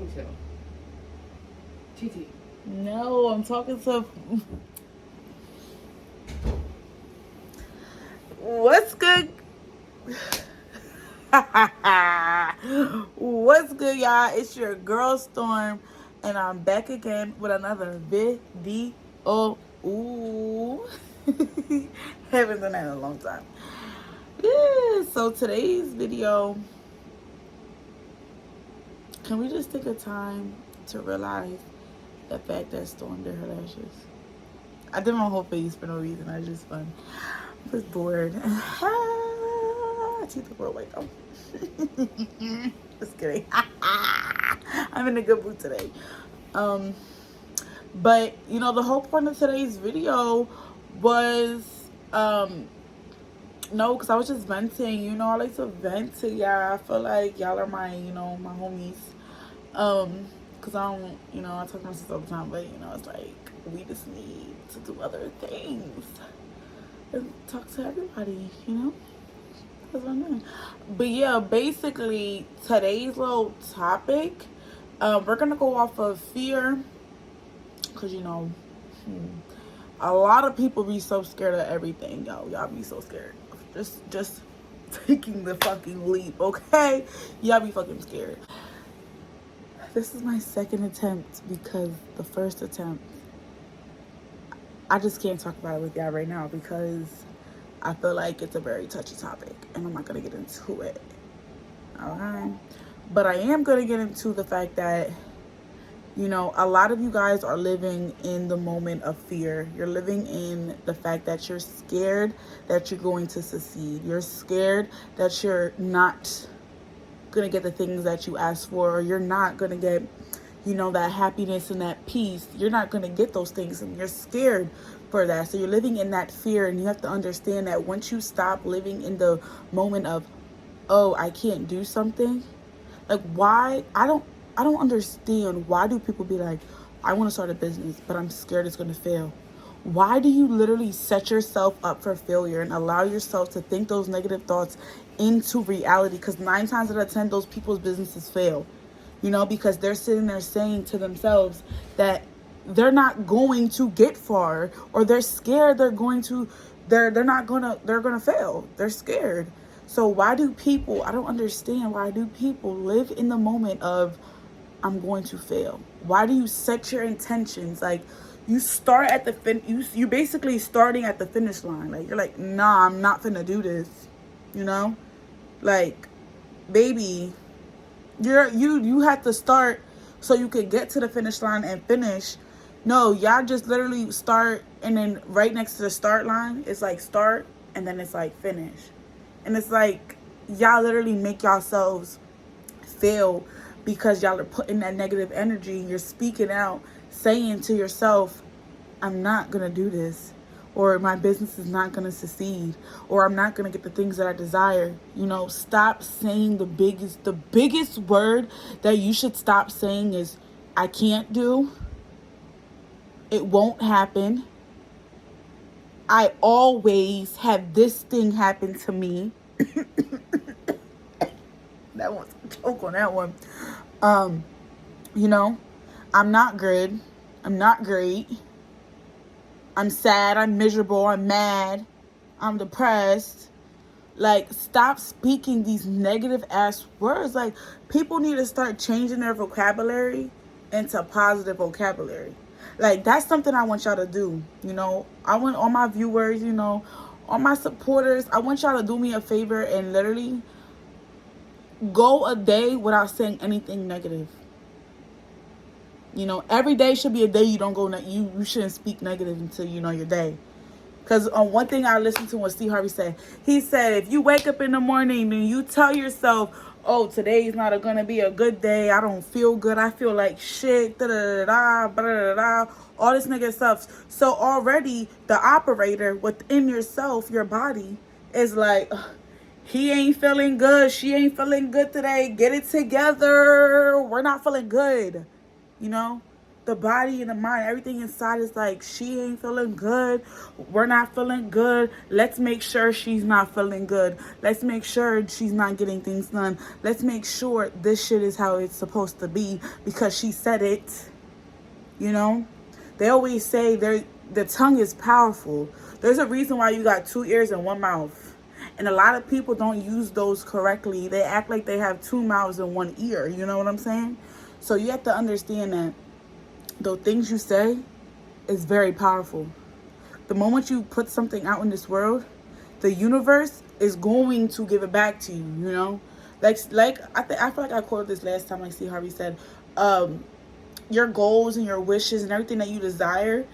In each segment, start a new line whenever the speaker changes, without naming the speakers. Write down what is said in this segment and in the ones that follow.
talking to? TT.
No, I'm talking to. What's good? What's good, y'all? It's your girl Storm, and I'm back again with another video. Ooh, haven't done that in a long time. Yeah. So today's video, can we just take a time to realize the fact that Storm did her lashes? I did my whole face for no reason. I was just fun. I was bored. Teeth are real white though. Just kidding. I'm in a good mood today. But you know, the whole point of today's video was no, because I was just venting. You know, I like to vent to y'all. I feel like y'all are my, my homies. Because I don't, I talk to my sister all the time, but it's like we just need to do other things and talk to everybody, That's what I'm doing. But yeah, basically today's little topic, we're gonna go off of fear, because a lot of people be so scared of everything, y'all be so scared of just taking the fucking leap, okay? Y'all be fucking scared. This is my second attempt because the first attempt, I just can't talk about it with y'all right now because I feel like it's a very touchy topic and I'm not going to get into it. Okay? But I am going to get into the fact that, a lot of you guys are living in the moment of fear. You're living in the fact that you're scared that you're going to succeed. You're scared that you're not gonna get the things that you ask for, or you're not gonna get that happiness and that peace. You're not gonna get those things and you're scared for that. So you're living in that fear, and you have to understand that once you stop living in the moment of, oh, I can't do something, like, why? I don't understand, why do people be like, I want to start a business but I'm scared it's gonna fail? Why do you literally set yourself up for failure and allow yourself to think those negative thoughts into reality? Because 9 times out of 10, those people's businesses fail. Because they're sitting there saying to themselves that they're not going to get far, or they're scared they're gonna fail. They're scared. So why do people, I don't understand, why do people live in the moment of, I'm going to fail? Why do you set your intentions? Like, you start at the you basically starting at the finish line. Like, you're like, nah, I'm not finna do this. Like, baby, you have to start so you can get to the finish line and finish. No, y'all just literally start, and then right next to the start line, it's like start, and then it's like finish. And it's like, y'all literally make yourselves fail because y'all are putting that negative energy. You're speaking out, saying to yourself, I'm not going to do this, or my business is not going to succeed, or I'm not going to get the things that I desire. Stop saying the biggest word that you should stop saying is, I can't do, it won't happen, I always have this thing happen to me. That one's a joke on that one. I'm not good. I'm not great. I'm sad. I'm miserable. I'm mad. I'm depressed. Like, stop speaking these negative ass words. Like, people need to start changing their vocabulary into positive vocabulary. Like, that's something I want y'all to do. I want all my viewers, all my supporters, I want y'all to do me a favor and literally go a day without saying anything negative. Every day should be a day you don't go, you shouldn't speak negative until your day. Because one thing I listened to what Steve Harvey said, he said, if you wake up in the morning and you tell yourself, oh, today's not going to be a good day, I don't feel good, I feel like shit, all this negative stuff. So already the operator within yourself, your body, is like, he ain't feeling good, she ain't feeling good today, get it together, we're not feeling good. the body and the mind, everything inside is like, she ain't feeling good. We're not feeling good. Let's make sure she's not feeling good. Let's make sure she's not getting things done. Let's make sure this shit is how it's supposed to be because she said it. You know? They always say the tongue is powerful. There's a reason why you got 2 ears and 1 mouth. And a lot of people don't use those correctly. They act like they have 2 mouths and 1 ear. You know what I'm saying? So you have to understand that the things you say is very powerful. The moment you put something out in this world, the universe is going to give it back to you, you know? Like I feel like I quoted this last time, like Steve Harvey said, your goals and your wishes and everything that you desire,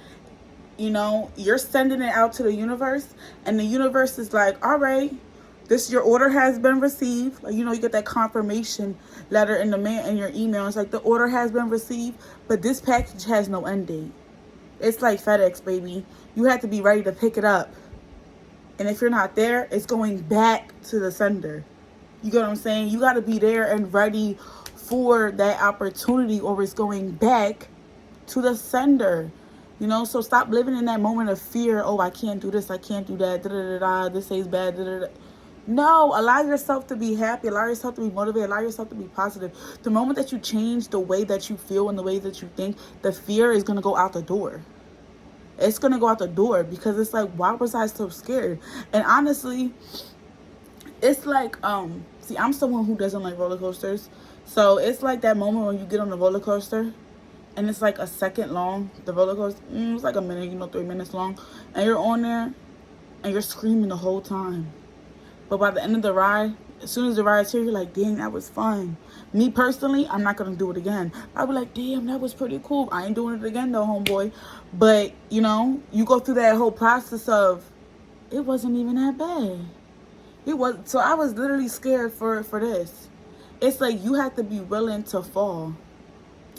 you know, you're sending it out to the universe, and the universe is like, all right, your order has been received. Like, you know, you get that confirmation letter in the mail, in your email. It's like, the order has been received, but this package has no end date. It's like FedEx, baby. You have to be ready to pick it up. And if you're not there, it's going back to the sender. You get what I'm saying? You got to be there and ready for that opportunity, or it's going back to the sender. You know, so stop living in that moment of fear. Oh, I can't do this, I can't do that, this is bad, No, allow yourself to be happy, allow yourself to be motivated, allow yourself to be positive. The moment that you change the way that you feel and the way that you think, the fear is going to go out the door. It's going to go out the door, because it's like, why was I so scared? And honestly, it's like, see, I'm someone who doesn't like roller coasters. So it's like that moment when you get on the roller coaster and it's like a second long, the roller coaster, it's like a minute, you know, 3 minutes long. And you're on there and you're screaming the whole time. But by the end of the ride, as soon as the ride's here, you're like, dang, that was fun. Me personally, I'm not going to do it again. I'll be like, damn, that was pretty cool. I ain't doing it again though, homeboy. But, you know, you go through that whole process of, it wasn't even that bad. So I was literally scared for this. It's like, you have to be willing to fall.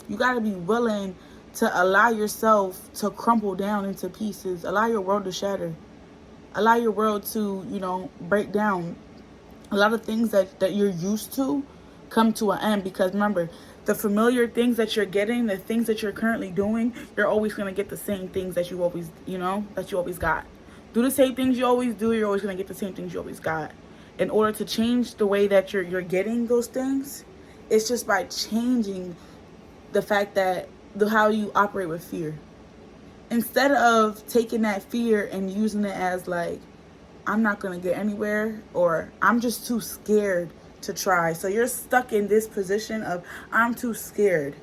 You got to be willing to allow yourself to crumble down into pieces. Allow your world to shatter. Allow your world to, you know, break down. A lot of things that you're used to come to an end, because remember, the familiar things that you're getting, the things that you're currently doing, you're always going to get the same things that you always, you know, that you always got. Do the same things you always do, you're always going to get the same things you always got. In order to change the way that you're getting those things, it's just by changing the fact that how you operate with fear. Instead of taking that fear and using it as like, I'm not going to get anywhere, or I'm just too scared to try. So you're stuck in this position of, I'm too scared.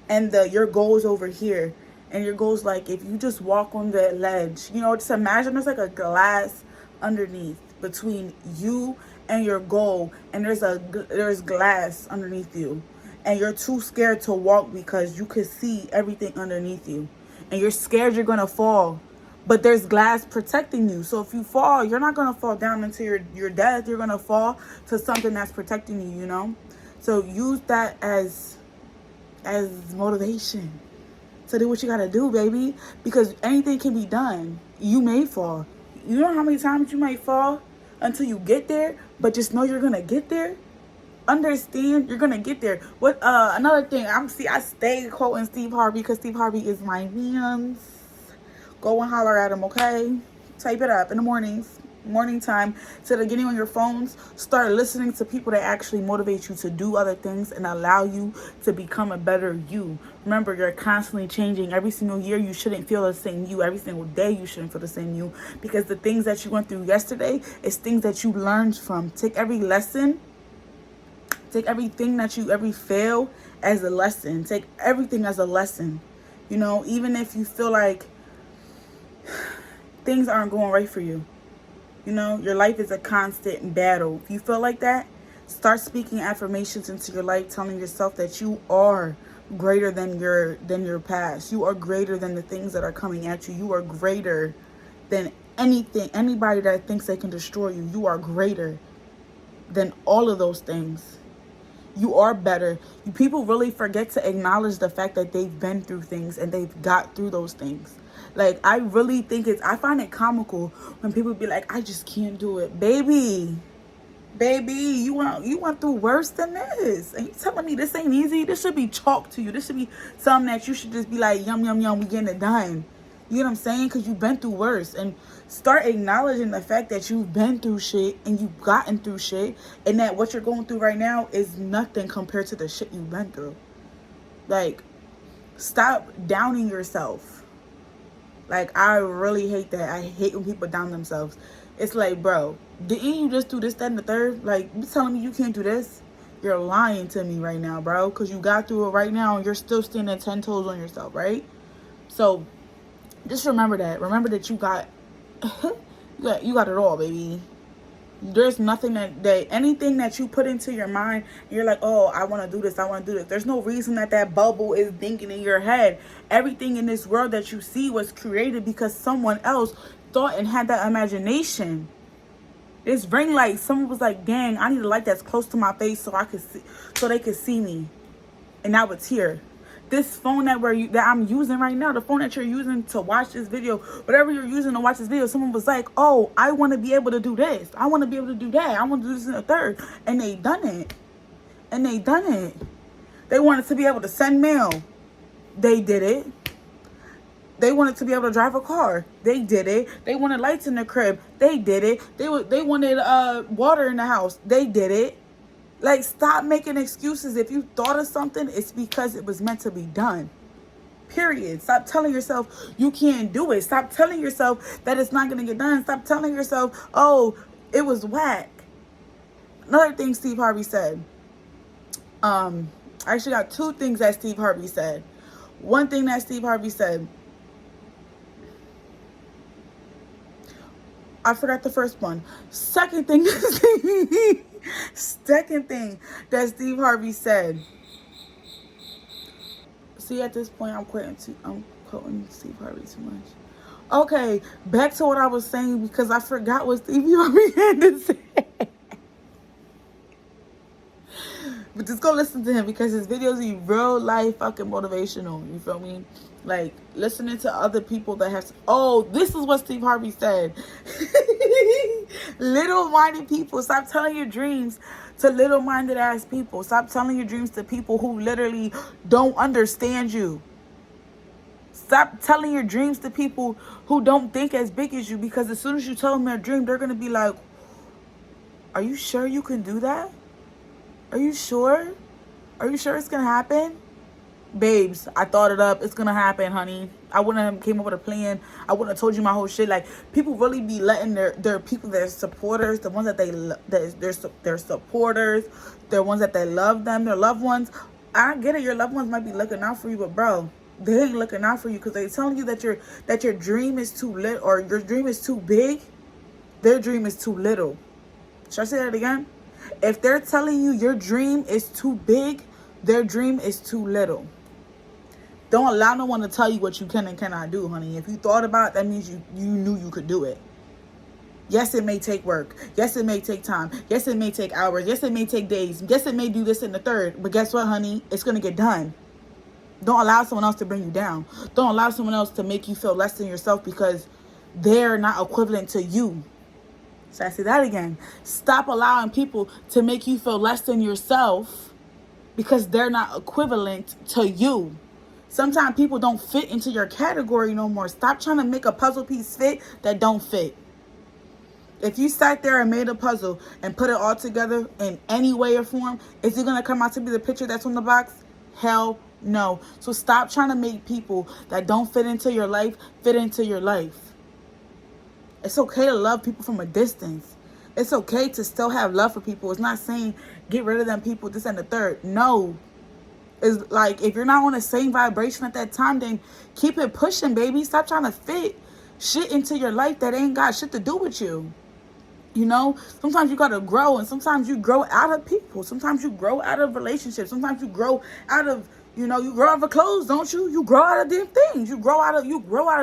And your goal's over here. And your goal's like, if you just walk on the ledge, you know, just imagine there's like a glass underneath between you and your goal, and there's glass underneath you, and you're too scared to walk because you could see everything underneath you, and you're scared you're gonna fall, but there's glass protecting you. So if you fall, you're not gonna fall down into your death. You're gonna fall to something that's protecting you, you know. So use that as motivation to do what you gotta do, baby, because anything can be done. You may fall. You know how many times you might fall until you get there, but just know you're gonna get there. Understand you're gonna get there. What another thing, I stay quoting Steve Harvey, because Steve Harvey is my man. Go and holler at him, okay? Type it up in the morning time. Instead of getting on your phones, start listening to people that actually motivate you to do other things and allow you to become a better you. Remember, you're constantly changing. Every single year, you shouldn't feel the same you. Every single day, you shouldn't feel the same you, because the things that you went through yesterday is things that you learned from. Take every lesson, take every fail as a lesson. Take everything as a lesson. You know, even if you feel like things aren't going right for you. You know, your life is a constant battle. If you feel like that, start speaking affirmations into your life, telling yourself that you are greater than your past. You are greater than the things that are coming at you. You are greater than anybody that thinks they can destroy you. You are greater than all of those things. You are better. People really forget to acknowledge the fact that they've been through things and they've got through those things. Like, I really think I find it comical when people be like, I just can't do it. Baby, Baby, you went through worse than this. And you telling me this ain't easy? This should be chalk to you. This should be something that you should just be like, yum, yum, yum, we getting it done. You know what I'm saying? Because you've been through worse. And start acknowledging the fact that you've been through shit and you've gotten through shit. And that what you're going through right now is nothing compared to the shit you've been through. Like, stop downing yourself. Like, I really hate that. I hate when people down themselves. It's like, bro, didn't you just do this, that, and the third? Like, you telling me you can't do this? You're lying to me right now, bro. Because you got through it right now and you're still standing 10 toes on yourself, right? So, just remember that. Remember that you got you got it all, baby. There's nothing that anything that you put into your mind, you're like, oh, I want to do this, I want to do this. There's no reason that bubble is thinking in your head. Everything in this world that you see was created because someone else thought and had that imagination. This ring light, someone was like, dang, I need a light that's close to my face so I could see, so they could see me. And now it's here. This phone that I'm using right now, the phone that you're using to watch this video, whatever you're using to watch this video, someone was like, oh, I want to be able to do this. I want to be able to do that. I want to do this in the third. And they done it. And they done it. They wanted to be able to send mail. They did it. They wanted to be able to drive a car. They did it. They wanted lights in the crib. They did it. They wanted water in the house. They did it. Like, stop making excuses. If you thought of something, it's because it was meant to be done. Period. Stop telling yourself you can't do it. Stop telling yourself that it's not going to get done. Stop telling yourself, oh, it was whack. Another thing Steve Harvey said. I actually got two things that Steve Harvey said. One thing that Steve Harvey said. I forgot the first one. Second thing that Steve Harvey said. See, at this point, I'm quoting Steve Harvey too much. Okay, back to what I was saying because I forgot what Steve Harvey had to say. But just go listen to him because his videos are real life fucking motivational. You feel me? Like, listening to other people that have... Oh, this is what Steve Harvey said. Little-minded people. Stop telling your dreams to little-minded ass people. Stop telling your dreams to people who literally don't understand you. Stop telling your dreams to people who don't think as big as you, because as soon as you tell them their dream, they're going to be like, are you sure you can do that? Are you sure? Are you sure it's going to happen? Babes, I thought it up. It's going to happen, honey. I wouldn't have came up with a plan. I wouldn't have told you my whole shit. Like, people really be letting their people, their supporters, the ones that their supporters, the ones that they love them, their loved ones. I get it. Your loved ones might be looking out for you, but bro, they ain't looking out for you because they telling you that your dream is too lit or your dream is too big. Their dream is too little. Should I say that again? If they're telling you your dream is too big, their dream is too little. Don't allow no one to tell you what you can and cannot do, honey. If you thought about it, that means you knew you could do it. Yes, it may take work. Yes, it may take time. Yes, it may take hours. Yes, it may take days. Yes, it may do this in the third. But guess what, honey? It's going to get done. Don't allow someone else to bring you down. Don't allow someone else to make you feel less than yourself because they're not equivalent to you. So I say that again. Stop allowing people to make you feel less than yourself because they're not equivalent to you. Sometimes people don't fit into your category no more. Stop trying to make a puzzle piece fit that don't fit. If you sat there and made a puzzle and put it all together in any way or form, is it going to come out to be the picture that's on the box? Hell no. So stop trying to make people that don't fit into your life fit into your life. It's okay to love people from a distance. It's okay to still have love for people. It's not saying get rid of them people, this and the third. No. It's like, if you're not on the same vibration at that time, then keep it pushing, baby. Stop trying to fit shit into your life that ain't got shit to do with you. You know, sometimes you got to grow, and sometimes you grow out of people. Sometimes you grow out of relationships. Sometimes you grow out of, you grow out of clothes, don't you? You grow out of them things. You grow out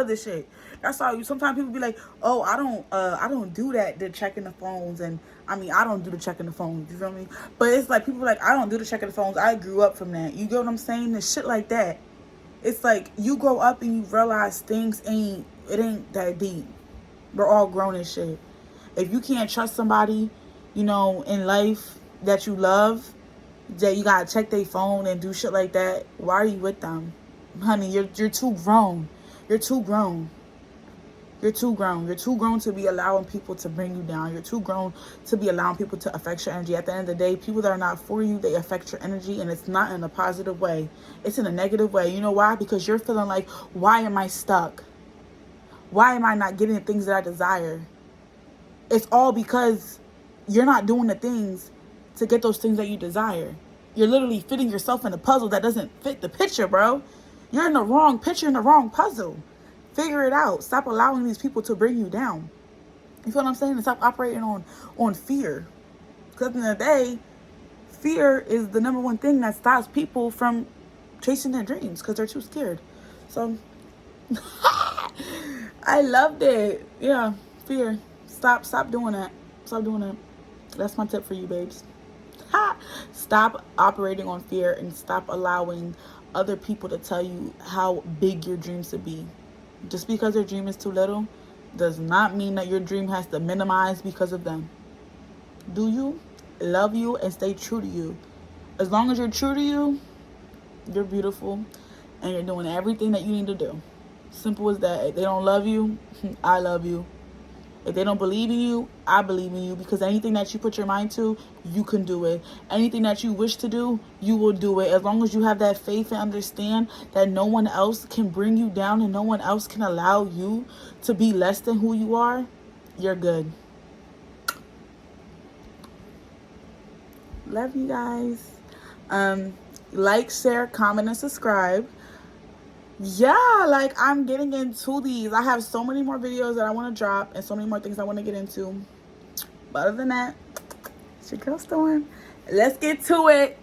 of this shit. That's how sometimes people be like, oh, I don't do that, the checking the phones. And I mean, I don't do the checking the phones. You feel me? But it's like people like, I don't do the checking the phones. I grew up from that. You get what I'm saying? The shit like that. It's like you grow up and you realize things ain't that deep. We're all grown and shit. If you can't trust somebody you know, in life that you love, that you gotta check their phone and do shit like that, why are you with them? Honey, you're too grown. You're too grown. You're too grown. You're too grown to be allowing people to bring you down. You're too grown to be allowing people to affect your energy. At the end of the day, people that are not for you, they affect your energy, and it's not in a positive way. It's in a negative way. You know why? Because you're feeling like, why am I stuck? Why am I not getting the things that I desire? It's all because you're not doing the things to get those things that you desire. You're literally fitting yourself in a puzzle that doesn't fit the picture, bro. You're in the wrong picture, in the wrong puzzle. Figure it out. Stop allowing these people to bring you down. You feel what I'm saying? And stop operating on fear. Because at the end of the day, fear is the number one thing that stops people from chasing their dreams because they're too scared. So, I loved it. Yeah, fear. Stop doing that. Stop doing that. That's my tip for you, babes. Stop operating on fear and stop allowing other people to tell you how big your dreams should be. Just because your dream is too little does not mean that your dream has to minimize because of them. Do you? Love you and stay true to you. As long as you're true to you, you're beautiful and you're doing everything that you need to do. Simple as that. If they don't love you, I love you. If they don't believe in you, I believe in you, because anything that you put your mind to, you can do it. Anything that you wish to do, you will do it. As long as you have that faith and understand that no one else can bring you down and no one else can allow you to be less than who you are, you're good. Love you guys. Like, share, comment, and subscribe. Yeah, like, I'm getting into these. I have so many more videos that I want to drop and so many more things I want to get into. But other than that, it's your girl Storm. Let's get to it.